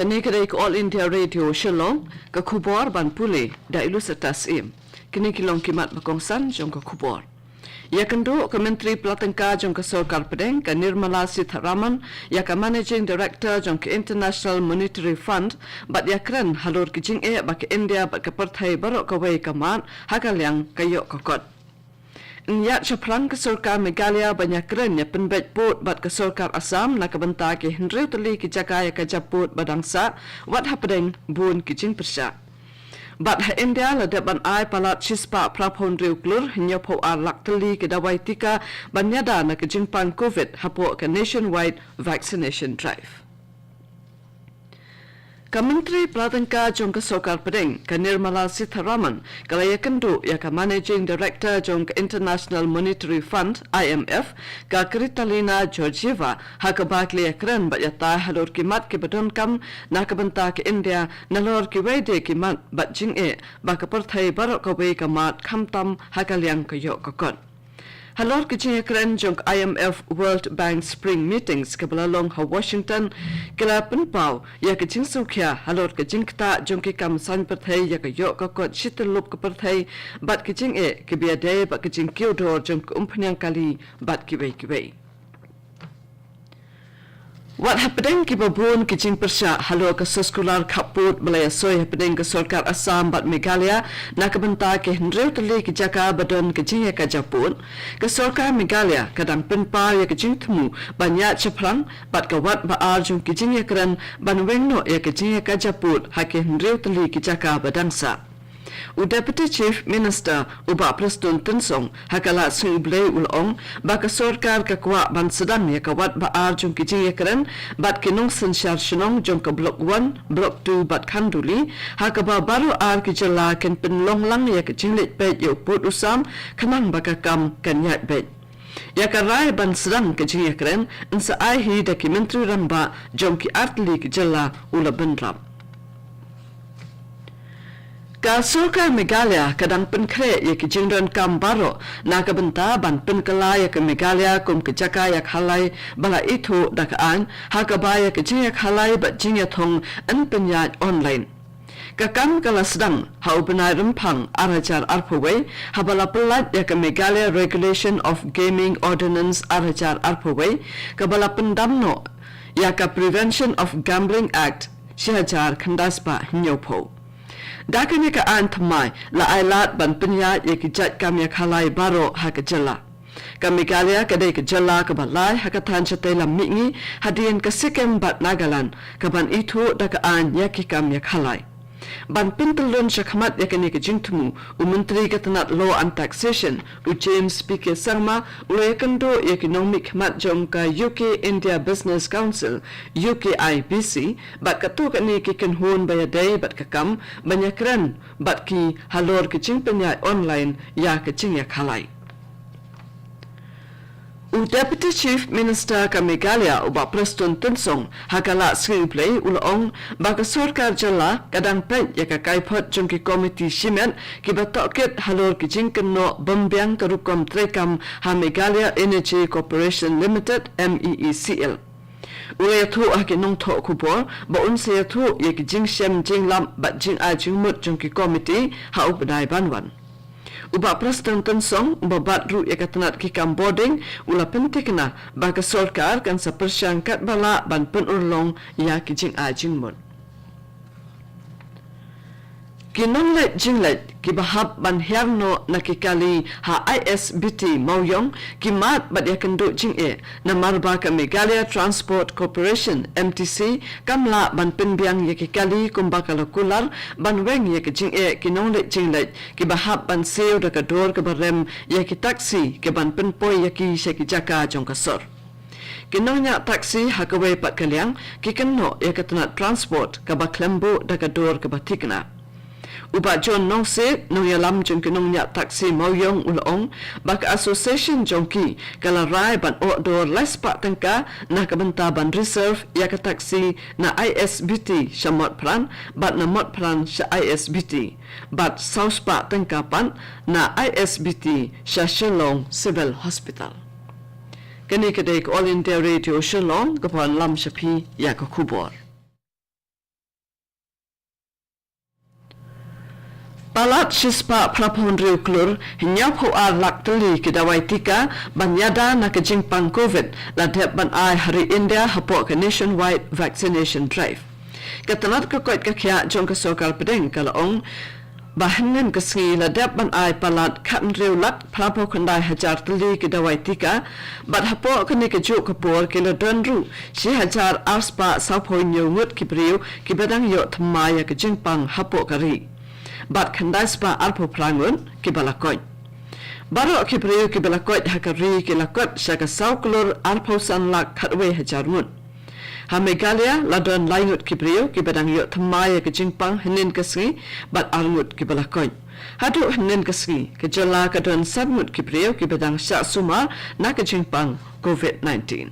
Kini kedai All India Radio Shillong ke kubor ban pulih da ilus atas kini kilong kimat bakongsan jong ke kubor. Ia kendu ke Menteri Pelatengka jong ke Sarkar Pedeng ke Nirmala Sitharaman ia ke Managing Director jong ke International Monetary Fund bat ia keren halur ke jing bak India bat ke Perthai barok ke wei kamat hagal yang kayok kokot. Nyat Chaprang ke Sarkar Meghalaya banyak keren ya penbet put bat ke Sarkar Assam nak bentar ke Hendrew teli ke Jakaya ke Japut badangsa wat hapedeng bun ke jing persya. Bat ha India la deban ai palat chispa prapon riu klur hanya po lak teli ke dawai tika banyada nak ke jingpang COVID hapo ke nationwide vaccination drive. Menteri Pelatengka jong ke Sarkar Pedeng ke Nirmala Sitharaman kalaya kendu ya ke Managing Director jong ke International Monetary Fund IMF ke Kritalina Georgieva ha ke bakli keren bat yata halur kimat ke badon kam na ke benta ke India nalor ke wede kimat bat jing ba ke Perthai barok ke wei kamat kamtam ha kalyang ke yok kokot. Halor kecil keren jong IMF World Bank Spring Meetings ke belalong ha Washington kela penpau ya kecil sukia halor kecil kita jong ke kamsan Perthai ya ke yok kokot shitelup ke Perthai bat kecil ke biadai bat kecil kiodor jong ke umpanyang kali bat kiwei. Wat hapedeng ki babun ki jing persya halo ke seskolar kaput belaya soy hapedeng ke Sarkar Assam bat Meghalaya nak benta ke Hendrew teli ke Jaka badon ke jing ke Japut ke Sarkar Meghalaya kadang penpa ya ke jing temu banyak Chaprang bat ke wat baar jung ke jing keren ban wengno ya ke jing ke Japut ha ke Hendrew teli ke Jaka badangsa. Deputy Chief Minister Uba Preston Tensong hakala sunglay ulong baka Sarkar ka kwa ban sedang ya kawat baar jong kijing ya keren bat kinong sensyar Shillong jong ka Block 1 Block 2 bat Khanduli hakaba baru ar kijala ken penlong lang ya kijing lit pet yo put usam kanang baka kam kan yat bet. Ya karai ban sedang kijing ya keren insa ahi da ki Menteri Ramba jong ki artli kijala ula benrap. Ka Sarkar Meghalaya kadang penkre ya ke jingran kam baro na ka benta ban penkala ya ke Meghalaya kum ke Jaka ya halai bala itu dakaan ha ka ba ya ke jing ya halai bat jing ya thong an penyat online. Ka kam kala sedang ha ubenai rempang arajar arpawai ha bala pelat ya ke Meghalaya Regulation of Gaming Ordinance arajar arpawai ka bala pendamno ya ka Prevention of Gambling Act syajar khandaspa hinyopo. Dakanya ka antmai la ailat ban penyat ya kijat kam ya khalai baro ha ke jela. Ka Meghalaya kadai ke jela ka balai ha ka tan chatai lam mingi hadian ka Sikkim bat Nagaland ka ban itu da ka an ya ki kam ya khalai. Ban pintelun syakmat ya kini ke jingtemu Menteri Ketenat Law and Taxation James P.K. Sarma ulai kendo ya economic mat jong ka UK India Business Council UKIBC bat katu kini ki kenhun bayadai bat kakam banyak keren bat ki halor ke jing penyai online ya ke jing ya khalai. Deputy Chief Minister ka Meghalaya Uba Preston Tensong hakala screenplay ulong baka Sarkar jala kadang pet ya ka kaipot jong ki komiti shimen ki batoket halor ki jingkeno bambyang karukom trekam ha Meghalaya Energy Corporation Limited MEECL. Ulay thu ha ki nong tho kubor ba unse thu ya ki jingshem jinglam bat jing a jingmut jong ki komiti ha ubdai banwan. Uba Preston Tensong babat ru ya katanat ki boarding ula pentikna baka Sarkar kan sa persyangkat bala ban penurlong ya ki jing a jingmut. Kinonlet jinglet ki bahab ban herno nakikali ha ISBT mauyong ki mat bat ya kendu jing na marba ka Meghalaya Transport Corporation MTC kamla ban penbiang ya kikali kumbakala kular ban weng ya ki jing kinonlet jinglet ki bahab ban seo da ka dor ka barem ya ki taxi ki ban penpoi ya ki sheki Jaka jong kasor. Kinongnya taxi hakawai pat kalyang ki kenno ya katanat transport ka baklembo da ka dor ka batikna. Uba John Nongse nong yalam jong kinong nya taksi mauyong ulong bak association jongki kala rai ban outdoor lespa tengka na kabenta ban reserve ya ka taksi na ISBT shamot pran bat na mot pran sha ISBT bat sauspa tengka pan na ISBT sha Shillong Civil Hospital. Kani kadek All India Radio Shillong kapan lam shapi ya ka kubor. Palat sispa prapon riuklur hinyapo lak teli kedawai tika banyada na kejingpang COVID ladep ban ai hari India hapo ke nationwide vaccination drive. Katanat kakoit kakya jong kasokal pedeng kalaong bahanan kesengi ladep ban ai palat kan riulak prapo kandai hajar teli kedawai tika bat hapo kene kejuk kapor kilo donru si hajar aspa sapo nyungut kibriu kibadang yo tmaya kejingpang hapo kari. Bat kandai spa alpo prangun kibalakot. Baro kibriu kibalakot hakari kilakot saka sauklur alpo sanlak katwe hajarmun. Ha Meghalaya ladon laingut kibriu kibadang yuk thamaya kejingpang henin kesengi bat alngut kibalakot. Hadu henin kesengi kejala kadon sabngut kibriu kibadang syak sumar na kejingpang COVID-19.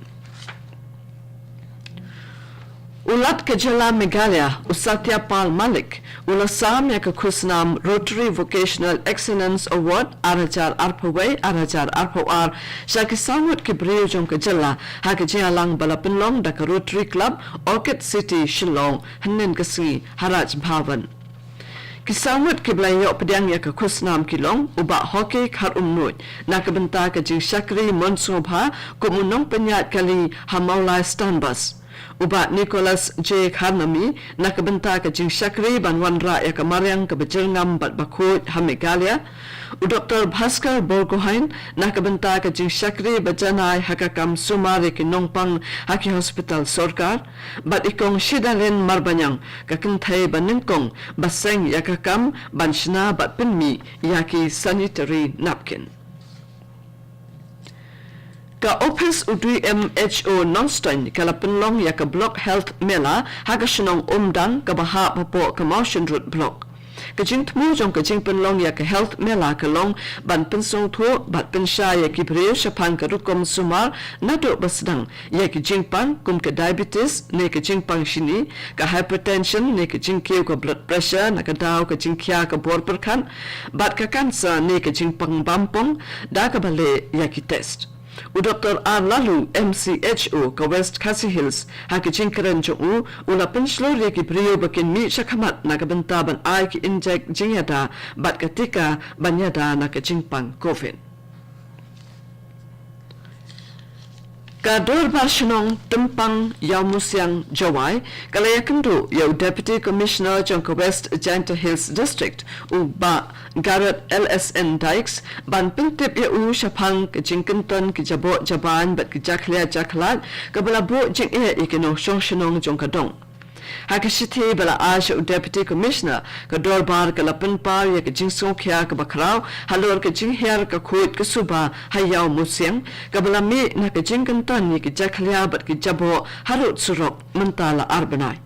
Ulat kejala Meghalaya Usatya Pal Malik ulasam ya kekusnam Rotary Vocational Excellence Award arajar arpawai arajar arpawar syakisangut kibriu jong kejala ha kejalang balapenlong da Rotary Club Orchid City Shillong henin kesi haraj bhavan. Kisawut kiblayo pedang ya kekusnam kilong uba hoki khar umnut na kebenta kejing syakri monsubha kumunong penyat kali hamaulai stanbus. Ubat Nicholas J. Karnami na kabenta ka jing syakri banwan ra ya kamaryang kabajengam bat bakut ha Meghalaya. U Dr. Bhaskar Borgohain na kabenta ka jing syakri bajanai hakakam sumari ki nongpang haki hospital sorkar. Bat ikong shidalen marbanyang kakentai banengkong baseng yakakam banshna bat penmi yaki sanitary napkin. Ka office udui MHO Nonstein kala penlong ya ka block health mela haga shenong umdang ka baha papo ka motion root block. Kajing tmu jong kajing penlong ya ka health mela ka long ban pensong thu bat pensha ya ki breu shapang ka rukom sumar nado basdang ya ki jingpang kum ka diabetes ne ka jingpang shini ka hypertension ne ka jingkeu ka blood pressure na ka daw ka jingkya ka bor perkan bat ka cancer ne ka jingpang bampong da ka bale ya ki test. U Dr. R. Lalu MCHO ka West Khasi Hills haki jingkaran jong ula penslor ki priyo bakin mi syakamat na kabentaban ay ki injek jingyada bat ketika banyada na ka jingpang COVID. Kador Bashanong Tumpang Yau Musyang Jawai Kalayakandu Yau Deputy Commissioner Jongka West Janta Hills District U Ba Garrett LSN Dykes Ban Pintip Yau Shapang Kajingkanton Kijabo Jaban Bat Kijaklia Jaklat Kabalabo Jing Ikino Shongshanong Jongka Dong Hakashiti bala Asha Deputy Commissioner Kador Bar Kalapan Par ya Kajingsong Kya Kabakrao Halor Kajingher Kakuit Kasuba Hayao Musyang Kabala Mi na Kajingkantan ni Kijaklia Bat Kijabo Harut Surok Mentala Arbanai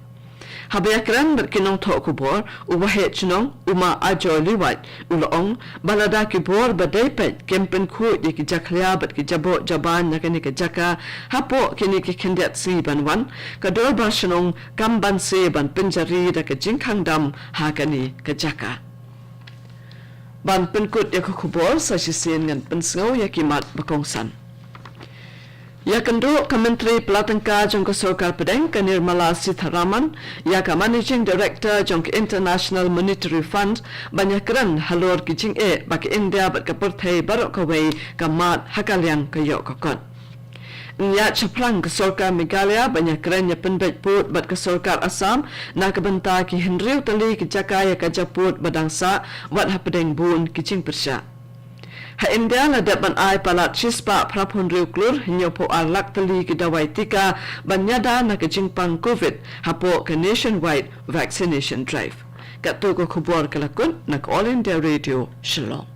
Habayakran bat kinong to kubor uwahet chinong uma ajo liwat uloong balada kibor badaypet kempen ku di kijaklia bat kijabo jaban na kini kijaka hapo kini kikindiat si banwan kador barshanong kamban si ban penjari da kajingkang dam hakani kijaka ban penkut ya kubor sa sisin ngan pensngau ya kimat bakongsan. Ya kendo Kementeri Pelatangka jong Sorkar Pedeng ka Nirmala Sitharaman ya ka Managing Director jong International Monetary Fund banyakran halor kijing bak India bat ka perthai barok kawai ka mat hakalyang kayo kakon. Ya chaprang ka Sorkar Meghalaya banyakran ya penbet put bat ka Sorkar Assam na kabenta ki Henriu tali ki jakaya ka japut badangsa wat hapedeng bun kijing persya. Ha India na dapat ay palat sispa prapon riuklur hinyopo alak tali kidawai tika banyada na kajingpang COVID hapo ka nationwide vaccination drive. Katuko kubor kalakun nak All India Radio Shillong.